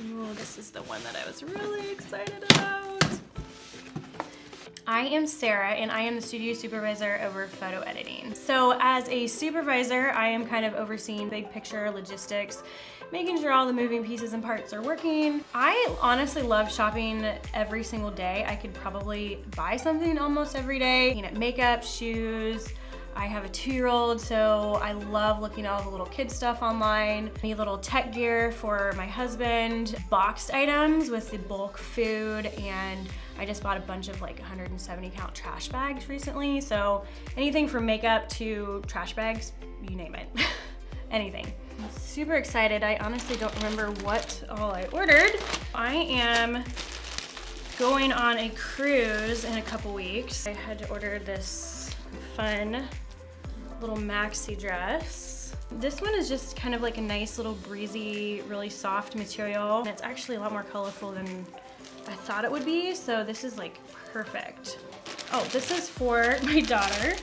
Ooh, this is the one that I was really excited about. I am Sarah and I am the studio supervisor over photo editing. So as a supervisor, I am kind of overseeing big picture logistics, making sure all the moving pieces and parts are working. I honestly love shopping every single day. I could probably buy something almost every day. You know, makeup, shoes. I have a 2-year-old, so I love looking at all the little kid stuff online. I need little tech gear for my husband, boxed items with the bulk food, and I just bought a bunch of like 170 count trash bags recently. So anything from makeup to trash bags, you name it, anything. I'm super excited. I honestly don't remember what all I ordered. I am going on a cruise in a couple weeks. I had to order this fun little maxi dress. This one is just kind of like a nice little breezy, really soft material. And it's actually a lot more colorful than I thought it would be, so this is like perfect. Oh, this is for my daughter.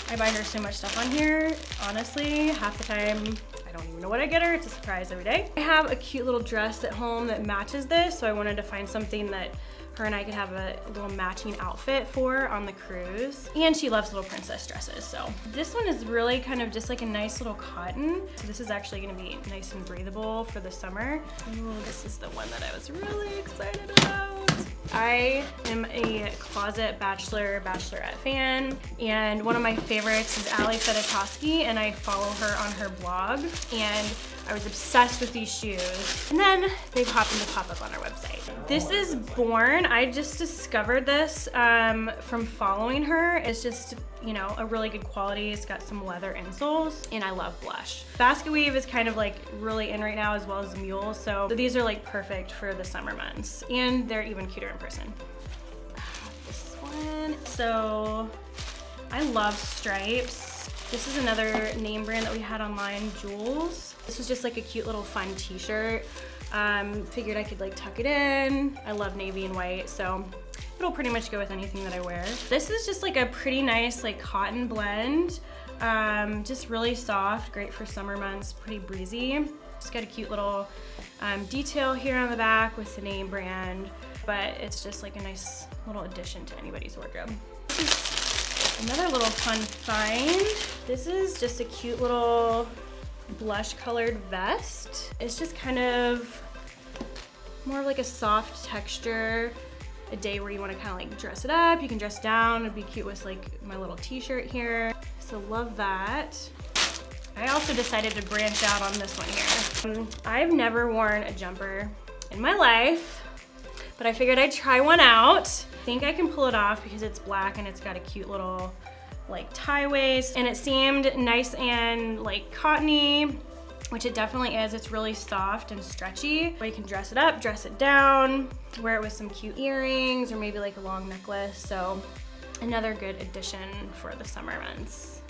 I buy her so much stuff on here. Honestly, half the time, I don't even know what I get her. It's a surprise every day. I have a cute little dress at home that matches this, so I wanted to find something that her and I could have a little matching outfit for on the cruise. And she loves little princess dresses, so. This one is really kind of just like a nice little cotton. So this is actually gonna be nice and breathable for the summer. Ooh, this is the one that I was really excited about. I am a closet bachelorette fan, and one of my favorites is Ali Fedotowsky, and I follow her on her blog, and I was obsessed with these shoes. And then they happened to pop up on our website. This is Born. I just discovered this from following her. It's just, you know, a really good quality. It's got some leather insoles, and I love blush. Basket weave is kind of like really in right now, as well as mules. So these are like perfect for the summer months, and they're even cuter in person. This one. So I love stripes. This is another name brand that we had online, JOULES. This was just like a cute little fun t-shirt. Figured I could like tuck it in. I love navy and white, so it'll pretty much go with anything that I wear. This is just like a pretty nice like cotton blend. Just really soft, great for summer months, pretty breezy. Just got a cute little detail here on the back with the name brand, but it's just like a nice little addition to anybody's wardrobe. This is another little fun find. This is just a cute little blush colored vest. It's just kind of more like a soft texture. A day where you want to kind of like dress it up, you can dress down. It'd be cute with like my little t-shirt here. So love that. I also decided to branch out on this one here. I've never worn a jumper in my life, but I figured I'd try one out. I think I can pull it off because it's black and it's got a cute little like tie waist, and it seemed nice and like cottony, which it definitely is. It's really soft and stretchy. You can dress it up, dress it down, wear it with some cute earrings or maybe like a long necklace. So another good addition for the summer months.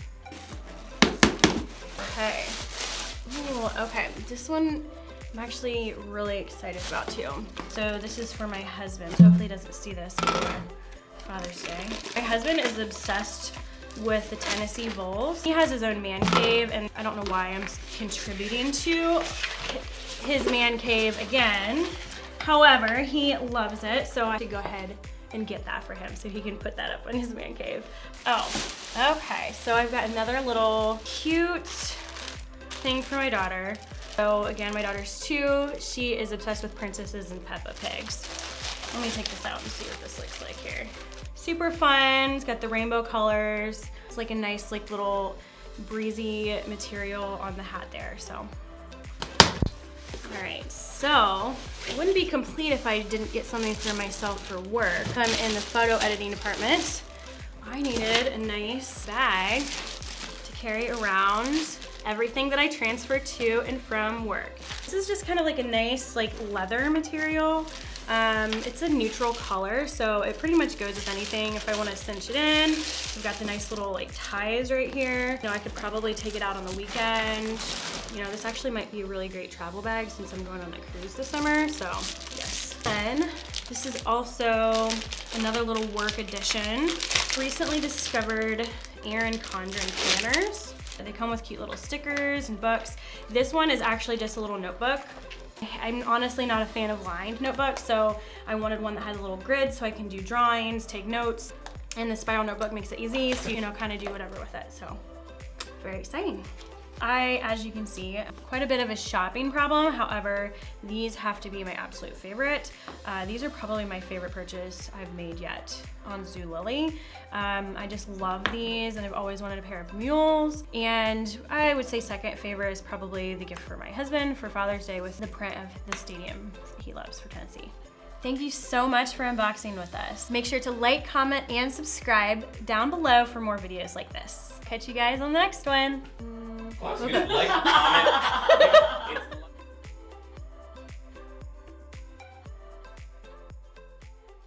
Okay. Ooh, okay, this one I'm actually really excited about too. So this is for my husband. So hopefully he doesn't see this before Father's Day. My husband is obsessed with the Tennessee bowls. He has his own man cave, and I don't know why I'm contributing to his man cave again. However, he loves it, so I have to go ahead and get that for him so he can put that up in his man cave. Oh, okay, so I've got another little cute thing for my daughter. So again, my daughter's 2. She is obsessed with princesses and Peppa Pigs. Let me take this out and see what this looks like here. Super fun, it's got the rainbow colors. It's like a nice like little breezy material on the hat there, so. All right, so it wouldn't be complete if I didn't get something for myself for work. I'm in the photo editing department. I needed a nice bag to carry around everything that I transfer to and from work. This is just kind of like a nice like leather material. It's a neutral color, so it pretty much goes with anything. If I want to cinch it in, we've got the nice little like ties right here. You know, I could probably take it out on the weekend. You know, this actually might be a really great travel bag since I'm going on a cruise this summer, so yes. Then this is also another little work addition. Recently discovered ERIN CONDREN planners. They come with cute little stickers and books. This one is actually just a little notebook. I'm honestly not a fan of lined notebooks, so I wanted one that had a little grid so I can do drawings, take notes, and the spiral notebook makes it easy, so you know, kind of do whatever with it, so very exciting. I, as you can see, have quite a bit of a shopping problem. However, these have to be my absolute favorite. These are probably my favorite purchase I've made yet on Zulily. I just love these, and I've always wanted a pair of mules. And I would say second favorite is probably the gift for my husband for Father's Day with the print of the stadium he loves for Tennessee. Thank you so much for unboxing with us. Make sure to like, comment, and subscribe down below for more videos like this. Catch you guys on the next one. Like, comment.